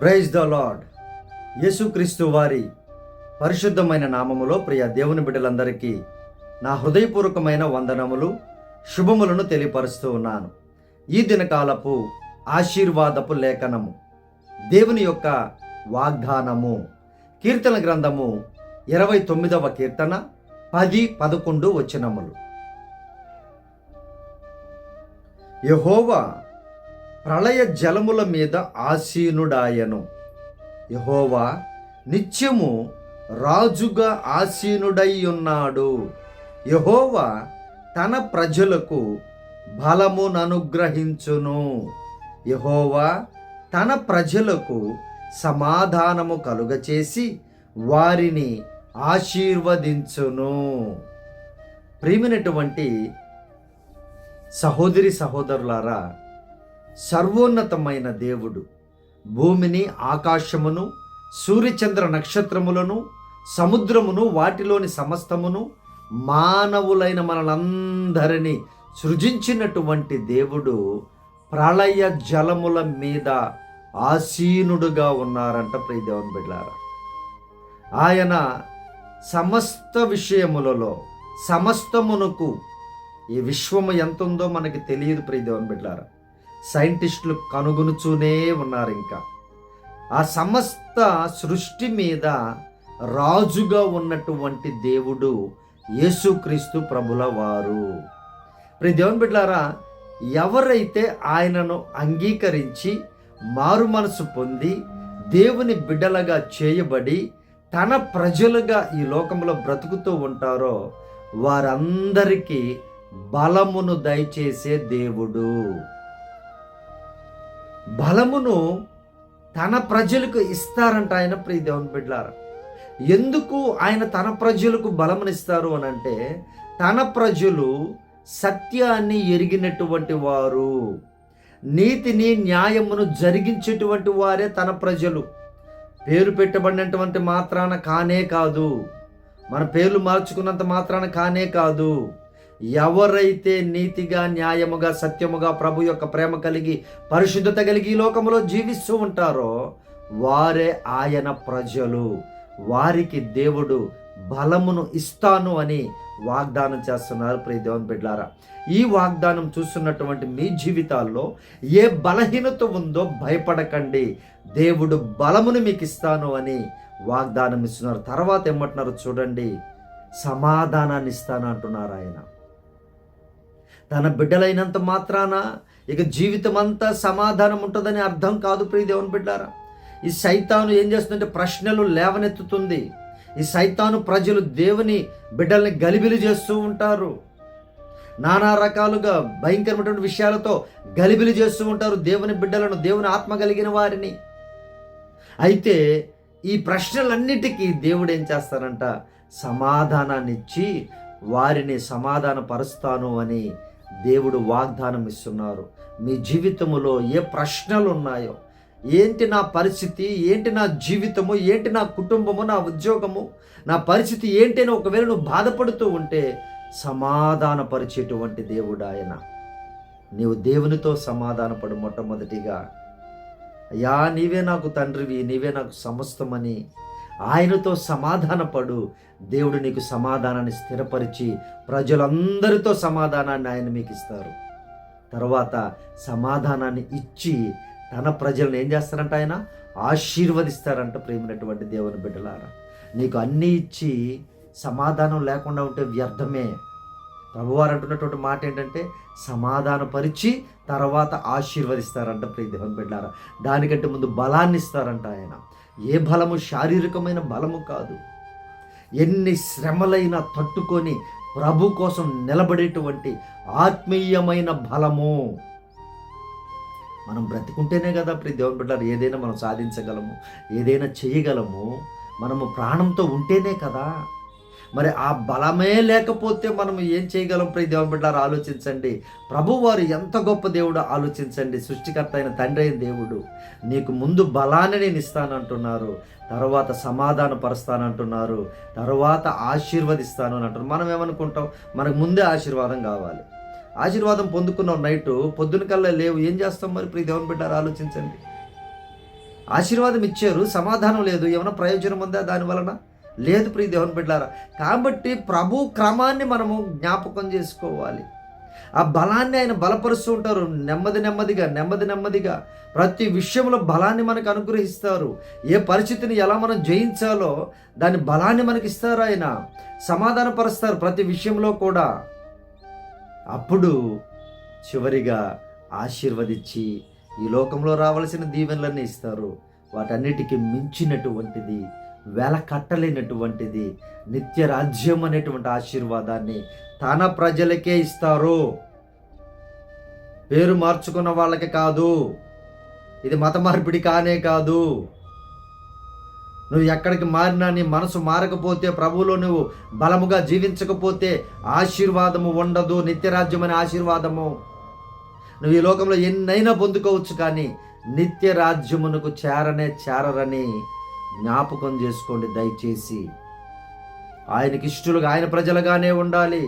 Praise the lord. యేసుక్రీస్తు వారి పరిశుద్ధమైన నామములో ప్రియ దేవుని బిడ్డలందరికీ నా హృదయపూర్వకమైన వందనములు, శుభములను తెలియపరుస్తూ ఉన్నాను. ఈ దినకాలపు ఆశీర్వాదపు లేఖనము, దేవుని యొక్క వాగ్దానము, కీర్తన గ్రంథము 29వ కీర్తన 10-11 వచనములు. యెహోవా ప్రళయ జలముల మీద ఆసీనుడాయను. యెహోవా నిత్యము రాజుగా ఆసీనుడై ఉన్నాడు. యెహోవా తన ప్రజలకు బలముననుగ్రహించును. యెహోవా తన ప్రజలకు సమాధానము కలుగచేసి వారిని ఆశీర్వదించును. ప్రియమైనటువంటి సహోదరి సహోదరులారా, సర్వోన్నతమైన దేవుడు భూమిని, ఆకాశమును, సూర్యచంద్ర నక్షత్రములను, సముద్రమును, వాటిలోని సమస్తమును, మానవులైన మనలందరినీ సృజించినటువంటి దేవుడు ప్రళయ జలముల మీద ఆసీనుడుగా ఉన్నారంట. ప్రియ దేవుని బిడ్డలారా, ఆయన సమస్త విషయములలో సమస్తమునకు, ఈ విశ్వము ఎంత ఉందో మనకి తెలియదు. ప్రియ దేవుని బిడ్డలారా, సైంటిస్టులు కనుగొనుచూనే ఉన్నారు. ఇంకా ఆ సమస్త సృష్టి మీద రాజుగా ఉన్నటువంటి దేవుడు యేసుక్రీస్తు ప్రభుల వారు. ప్రియ దేవుని బిడ్డలారా, ఎవరైతే ఆయనను అంగీకరించి మారు మనసు పొంది దేవుని బిడ్డలుగా చేయబడి తన ప్రజలుగా ఈ లోకంలో బ్రతుకుతూ ఉంటారో వారందరికీ బలమును దయచేసే దేవుడు. బలమును తన ప్రజలకు ఇస్తారంట ఆయన. ప్రియ దేవుని బిడ్డలారా, ఎందుకు ఆయన తన ప్రజలకు బలమునిస్తారు అని అంటే, తన ప్రజలు సత్యాన్ని ఎరిగినటువంటి వారు, నీతిని న్యాయమును జరిగించేటువంటి వారే తన ప్రజలు. పేరు పెట్టబడినటువంటి మాత్రాన కానే కాదు, మన పేర్లు మార్చుకున్నంత మాత్రాన కానే కాదు. ఎవరైతే నీతిగా, న్యాయముగా, సత్యముగా, ప్రభు యొక్క ప్రేమ కలిగి, పరిశుద్ధత కలిగి ఈ లోకములో జీవిస్తూ ఉంటారో వారే ఆయన ప్రజలు. వారికి దేవుడు బలమును ఇస్తాను అని వాగ్దానం చేస్తున్నారు. ప్రియ దేవుని బిడ్డలారా, ఈ వాగ్దానం చూస్తున్నటువంటి మీ జీవితాల్లో ఏ బలహీనత ఉందో భయపడకండి, దేవుడు బలమును మీకు ఇస్తాను అని వాగ్దానం ఇస్తున్నారు. తర్వాత ఏమంటున్నారు చూడండి, సమాధానాన్ని ఇస్తాను అంటున్నారు ఆయన. తన బిడ్డలైనంత మాత్రాన ఇక జీవితం అంతా సమాధానం ఉంటుందని అర్థం కాదు. ప్రియ దేవుని బిడ్డలారా, ఈ సైతాను ఏం చేస్తుందంటే ప్రశ్నలు లేవనెత్తుతుంది. ఈ సైతాను ప్రజలు దేవుని బిడ్డల్ని గలిబిలి చేస్తూ ఉంటారు. నానా రకాలుగా భయంకరమైనటువంటి విషయాలతో గలిబిలి చేస్తూ ఉంటారు దేవుని బిడ్డలను, దేవుని ఆత్మ కలిగిన వారిని. అయితే ఈ ప్రశ్నలన్నిటికీ దేవుడు ఏం చేస్తారంట, సమాధానాన్ని ఇచ్చి వారిని సమాధాన పరుస్తాను అని దేవుడు వాగ్దానం ఇస్తున్నారు. మీ జీవితంలో ఏ ప్రశ్నలు ఉన్నాయో, ఏంటి నా పరిస్థితి, ఏంటి నా జీవితము, ఏంటి నా కుటుంబము, నా ఉద్యోగము, నా పరిస్థితి ఏంటి అని ఒకవేళ నువ్వు బాధపడుతూ ఉంటే సమాధానపరిచేటువంటి దేవుడు ఆయన. నీవు దేవునితో సమాధానపడు. మొట్టమొదటిగా, అయ్యా నీవే నాకు తండ్రివి, నీవే నాకు సమస్తమని ఆయనతో సమాధానపడు. దేవుడు నీకు సమాధానాన్ని స్థిరపరిచి ప్రజలందరితో సమాధానాన్ని ఆయన మీకు ఇస్తారు. తర్వాత సమాధానాన్ని ఇచ్చి తన ప్రజలను ఏం చేస్తారంట, ఆయన ఆశీర్వదిస్తారంట. ప్రేమైనటువంటి దేవుని బిడ్డలారా, నీకు అన్నీ ఇచ్చి సమాధానం లేకుండా ఉంటే వ్యర్థమే. ప్రభువారు అంటున్నటువంటి మాట ఏంటంటే, సమాధానపరిచి తర్వాత ఆశీర్వదిస్తారంట. ప్రియ దేవుని బిడ్డలారా, దానికంటే ముందు బలాన్ని ఇస్తారంట ఆయన. ఏ బలము శారీరకమైన బలము కాదు, ఎన్ని శ్రమలైనా తట్టుకొని ప్రభు కోసం నిలబడేటువంటి ఆత్మీయమైన బలము. మనం బ్రతికుంటేనే కదా ప్రియ దేవుని బిడ్డలారా ఏదైనా మనం సాధించగలము, ఏదైనా చేయగలము. మనము ప్రాణంతో ఉంటేనే కదా. మరి ఆ బలమే లేకపోతే మనం ఏం చేయగలం? ప్రియ దేవుని బిడ్డలారా ఆలోచించండి. ప్రభువారు ఎంత గొప్ప దేవుడో ఆలోచించండి. సృష్టికర్త అయిన తండ్రి అయిన దేవుడు నీకు ముందు బలాన్ని నేను ఇస్తానంటున్నారు, తర్వాత సమాధాన పరుస్తానంటున్నారు, తర్వాత ఆశీర్వదిస్తాను అని అంటున్నారు. మనం ఏమనుకుంటాం, మనకు ముందే ఆశీర్వాదం కావాలి. ఆశీర్వాదం పొందుకున్నాం నైటు, పొద్దున కల్లా లేవు, ఏం చేస్తాం మరి? ప్రియ దేవుని బిడ్డలారా ఆలోచించండి. ఆశీర్వాదం ఇచ్చారు, సమాధానం లేదు. ఏమైనా ప్రయోజనం ఉందా దాని వలన? లేదు ప్రియ దేవుని బిడ్డలారా. కాబట్టి ప్రభు క్రమాన్ని మనము జ్ఞాపకం చేసుకోవాలి. ఆ బలాన్ని ఆయన బలపరుస్తూ ఉంటారు. నెమ్మదిగా ప్రతి విషయంలో బలాన్ని మనకు అనుగ్రహిస్తారు. ఏ పరిస్థితిని ఎలా మనం జయించాలో దాని బలాన్ని మనకి ఇస్తారు. ఆయన సమాధానపరుస్తారు ప్రతి విషయంలో కూడా. అప్పుడు చివరిగా ఆశీర్వదించి ఈ లోకంలో రావాల్సిన దీవెనలన్నీ ఇస్తారు. వాటన్నిటికీ మించినటువంటిది, వెల కట్టలేనటువంటిది నిత్య రాజ్యం అనేటువంటి ఆశీర్వాదాన్ని తన ప్రజలకే ఇస్తారు. పేరు మార్చుకున్న వాళ్ళకి కాదు. ఇది మత మార్పిడి కానే కాదు. నువ్వు ఎక్కడికి మారినా నీ మనసు మారకపోతే, ప్రభువులో నువ్వు బలముగా జీవించకపోతే ఆశీర్వాదము ఉండదు. నిత్యరాజ్యం అనే ఆశీర్వాదము నువ్వు ఈ లోకంలో ఎన్నైనా పొందుకోవచ్చు, కానీ నిత్య రాజ్యమునకు చేరరని జ్ఞాపకం చేసుకోండి దయచేసి. ఆయనకి ఇష్టలుగా, ఆయన ప్రజలుగానే ఉండాలి.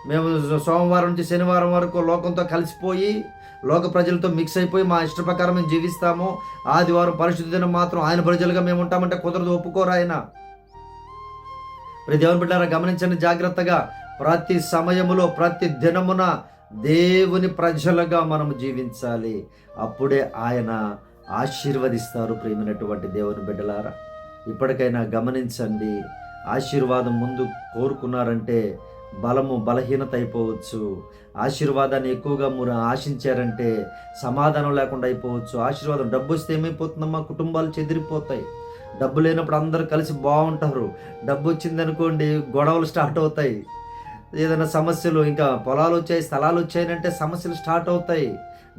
మేము సోమవారం నుంచి శనివారం వరకు లోకంతో కలిసిపోయి లోక ప్రజలతో మిక్స్ అయిపోయి మా ఇష్ట ప్రకారం మేము జీవిస్తాము, ఆదివారం పరిశుద్ధ దినం మాత్రం ఆయన ప్రజలుగా మేము ఉంటామంటే కుదరదు, ఒప్పుకోరు ఆయన. ప్రతి దేవుని బిడ్డలారా గమనించండి జాగ్రత్తగా. ప్రతి సమయములో ప్రతి దినమున దేవుని ప్రజలుగా మనం జీవించాలి. అప్పుడే ఆయన ఆశీర్వదిస్తారు. ప్రియమైనటువంటి దేవుని బిడ్డలారా, ఇప్పటికైనా గమనించండి. ఆశీర్వాదం ముందు కోరుకున్నారంటే బలహీనత అయిపోవచ్చు. ఆశీర్వాదాన్ని ఎక్కువగా మీరు ఆశించారంటే సమాధానం లేకుండా అయిపోవచ్చు. ఆశీర్వాదం డబ్బు వస్తే ఏమైపోతుందమ్మా? కుటుంబాలు చెదిరిపోతాయి. డబ్బు లేనప్పుడు అందరూ కలిసి బాగుంటారు. డబ్బు వచ్చిందనుకోండి గొడవలు స్టార్ట్ అవుతాయి. ఏదైనా సమస్యలు, ఇంకా పొలాలు వచ్చాయి, స్థలాలు వచ్చాయనంటే సమస్యలు స్టార్ట్ అవుతాయి.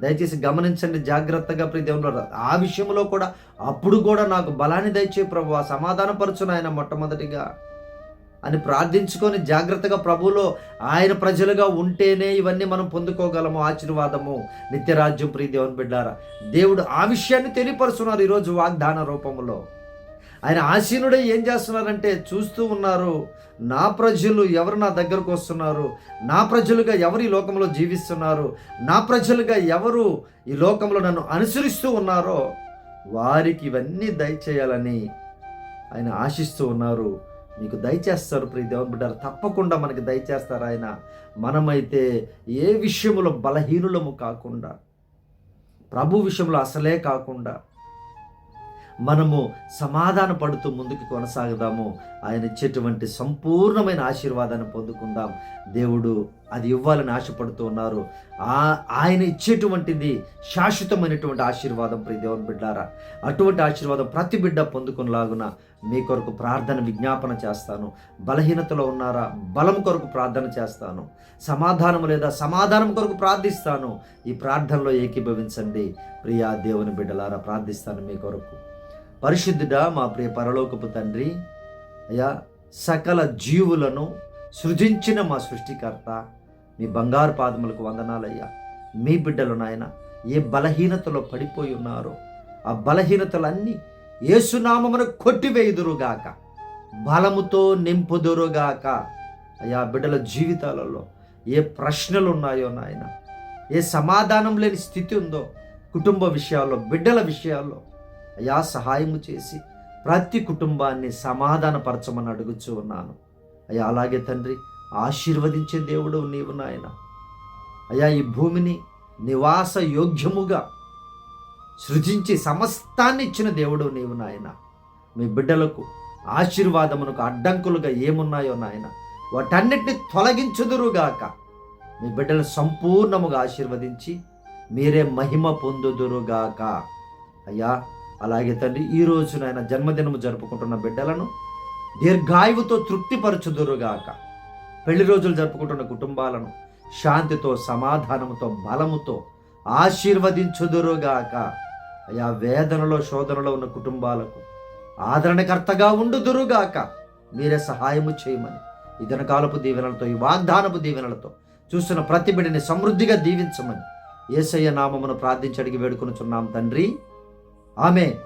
దయచేసి గమనించండి జాగ్రత్తగా ప్రియ దేవుని. ఆ విషయంలో కూడా అప్పుడు కూడా నాకు బలాన్ని దయచే ప్రభు, సమాధానపరచును ఆయన మొట్టమొదటిగా అని ప్రార్థించుకొని జాగ్రత్తగా ప్రభువులో ఆయన ప్రజలుగా ఉంటేనే ఇవన్నీ మనం పొందుకోగలము. ఆశీర్వాదము, నిత్యరాజ్యం. ప్రియ దేవుని బిడ్డారా, దేవుడు ఆ విషయాన్ని తెలియపరుస్తున్నారు ఈరోజు వాగ్దాన రూపంలో. ఆయన ఆసీనుడై ఏం చేస్తున్నారంటే చూస్తూ ఉన్నారు. నా ప్రజలు ఎవరు నా దగ్గరకు వస్తున్నారు, నా ప్రజలుగా ఎవరు ఈ లోకంలో జీవిస్తున్నారు, నా ప్రజలుగా ఎవరు ఈ లోకంలో నన్ను అనుసరిస్తూ ఉన్నారో వారికి ఇవన్నీ దయచేయాలని ఆయన ఆశిస్తూ ఉన్నారు. మీకు దయచేస్తారు ప్రియ దేవుని బిడ్డలారా, తప్పకుండా మనకి దయచేస్తారు ఆయన. మనమైతే ఏ విషయంలో బలహీనులము కాకుండా, ప్రభు విషయంలో అసలే కాకుండా మనము సమాధాన పడుతూ ముందుకు కొనసాగుదాము. ఆయన ఇచ్చేటువంటి సంపూర్ణమైన ఆశీర్వాదాన్ని పొందుకుందాం. దేవుడు అది ఇవ్వాలని ఆశపడుతూ ఉన్నారు. ఆయన ఇచ్చేటువంటిది శాశ్వతమైనటువంటి ఆశీర్వాదం ప్రియ దేవుని బిడ్డారా. అటువంటి ఆశీర్వాదం ప్రతి బిడ్డ పొందుకునేలాగున మీ కొరకు ప్రార్థన విజ్ఞాపన చేస్తాను. బలహీనతలో ఉన్నారా? బలం కొరకు ప్రార్థన చేస్తాను. సమాధానం లేదా? సమాధానం కొరకు ప్రార్థిస్తాను. ఈ ప్రార్థనలో ఏకీభవించండి ప్రియా దేవుని బిడ్డలారా. ప్రార్థిస్తాను మీ కొరకు. పరిశుద్ధుడా మా ప్రియ పరలోకపు తండ్రి, అయ్యా సకల జీవులను సృజించిన మా సృష్టికర్త, మీ బంగారు పాదములకు వందనాలయ్యా. మీ బిడ్డలు నాయన ఏ బలహీనతలో పడిపోయి ఉన్నారో ఆ బలహీనతలన్నీ యేసునామమున కొట్టివేయుదురుగాక, బలముతో నింపుదురుగాక. అయ్యా బిడ్డల జీవితాలలో ఏ ప్రశ్నలు ఉన్నాయో నాయన, ఏ సమాధానం లేని స్థితి ఉందో కుటుంబ విషయాల్లో, బిడ్డల విషయాల్లో అయ్యా సహాయము చేసి ప్రతి కుటుంబాన్ని సమాధానపరచమని అడుగుచూ ఉన్నాను అయ్యా. అలాగే తండ్రి ఆశీర్వదించే దేవుడు నీవు నాయన. అయ్యా ఈ భూమిని నివాస యోగ్యముగా సృజించి సమస్తాన్ని ఇచ్చిన దేవుడు నీవు నాయన. మీ బిడ్డలకు ఆశీర్వాదమునకు అడ్డంకులుగా ఏమున్నాయో నాయన వాటన్నిటిని తొలగించుదురుగాక. మీ బిడ్డలను సంపూర్ణముగా ఆశీర్వదించి మీరే మహిమ పొందుదురుగాక అయ్యా. అలాగే తండ్రి ఈరోజు నాయన జన్మదినము జరుపుకుంటున్న బిడ్డలను దీర్ఘాయువుతో తృప్తిపరచుదురుగాక. పెళ్లి రోజులు జరుపుకుంటున్న కుటుంబాలను శాంతితో, సమాధానముతో, బలముతో ఆశీర్వదించుదురుగాక అయ్యా. వేదనలో, శోధనలో ఉన్న కుటుంబాలకు ఆదరణకర్తగా ఉండుదురుగాక. మీరే సహాయము చేయమని ఈ దినకాలపు దీవెనలతో, ఈ వాగ్దానపు దీవెనలతో చూస్తున్న ప్రతి బిడ్డని సమృద్ధిగా దీవించమని యేసయ్య నామమును ప్రార్థించి అడిగి వేడుకొనుచున్నాం తండ్రి. ఆమేన్.